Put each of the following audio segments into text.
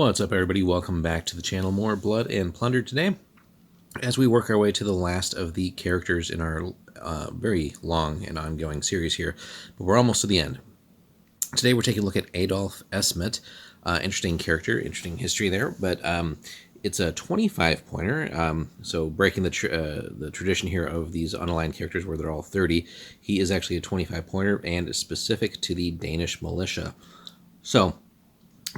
What's up, everybody? Welcome back to the channel. More Blood and Plunder today as we work our way to the last of the characters in our very long and ongoing series here, but we're almost to the end. Today we're taking a look at Adolph Esmit. Interesting character, interesting history there, but it's a 25-pointer, so breaking the tradition here of these unaligned characters where they're all 30, he is actually a 25-pointer and is specific to the Danish militia. So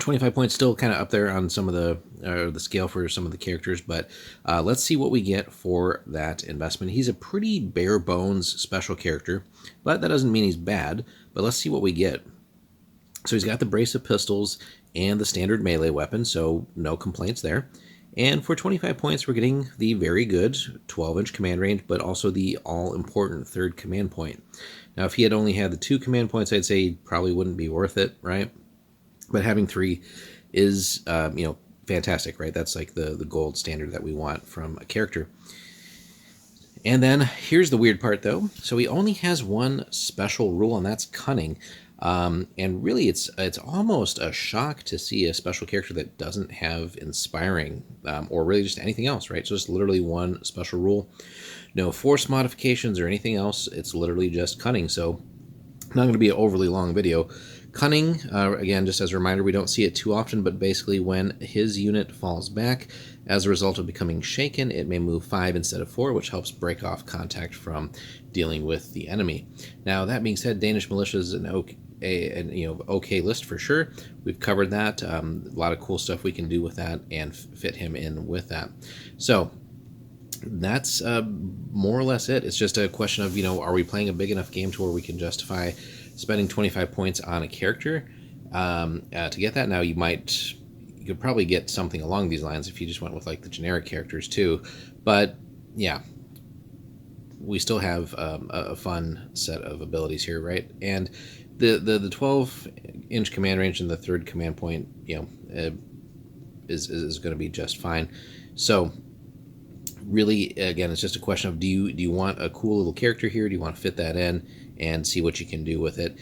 25 points, still kind of up there on some of the scale for some of the characters, but let's see what we get for that investment. He's a pretty bare bones special character, but that doesn't mean he's bad, but let's see what we get. So he's got the brace of pistols and the standard melee weapon, so no complaints there. And for 25 points, we're getting the very good 12-inch command range, but also the all-important third command point. Now, if he had only had the 2 command points, I'd say he probably wouldn't be worth it, right? But having 3 is, fantastic, right? That's like the gold standard that we want from a character. And then here's the weird part, though. So he only has one special rule, and that's cunning. And really, it's almost a shock to see a special character that doesn't have inspiring, or really just anything else, right? So it's literally one special rule. No force modifications or anything else. It's literally just cunning. So not going to be an overly long video. Cunning, again, just as a reminder, we don't see it too often, but basically when his unit falls back as a result of becoming shaken, it may move 5 instead of 4, which helps break off contact from dealing with the enemy. Now, that being said, Danish militia is an okay list for sure. We've covered that. A lot of cool stuff we can do with that and fit him in with that. So that's more or less it. It's just a question of, are we playing a big enough game to where we can justify spending 25 points on a character to get that. Now, you could probably get something along these lines if you just went with like the generic characters too, but yeah, we still have a fun set of abilities here, right? And the 12-inch command range and the third command point, is going to be just fine. So really, again, it's just a question of do you want a cool little character here? Do you want to fit that in and see what you can do with it?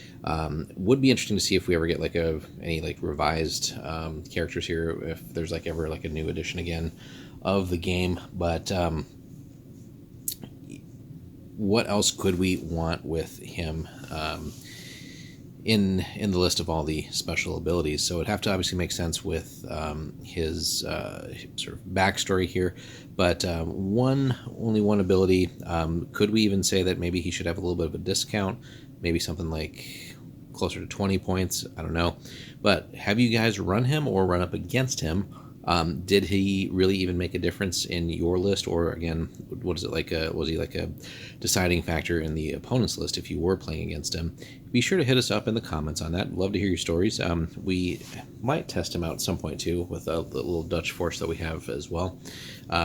Would be interesting to see if we ever get like any revised characters here, if there's ever a new edition again of the game. But what else could we want with him in the list of all the special abilities? So it'd have to obviously make sense with his sort of backstory here, but only one ability. Could we even say that maybe he should have a little bit of a discount, maybe something like closer to 20 points? I don't know. But have you guys run him or run up against him? Did he really even make a difference in your list, or again, what is it was he like a deciding factor in the opponent's list if you were playing against him? Be sure to hit us up in the comments on that. Love to hear your stories. We might test him out at some point too with the little Dutch force that we have as well,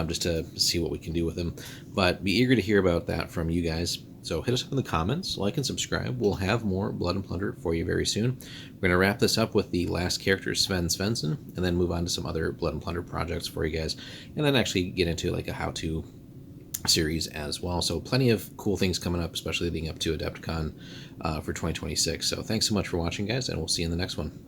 just to see what we can do with him. But be eager to hear about that from you guys. So hit us up in the comments, like and subscribe. We'll have more Blood and Plunder for you very soon. We're going to wrap this up with the last character, Sven Svensson, and then move on to some other Blood and Plunder projects for you guys, and then actually get into a how-to series as well. So plenty of cool things coming up, especially leading up to Adepticon for 2026. So thanks so much for watching, guys, and we'll see you in the next one.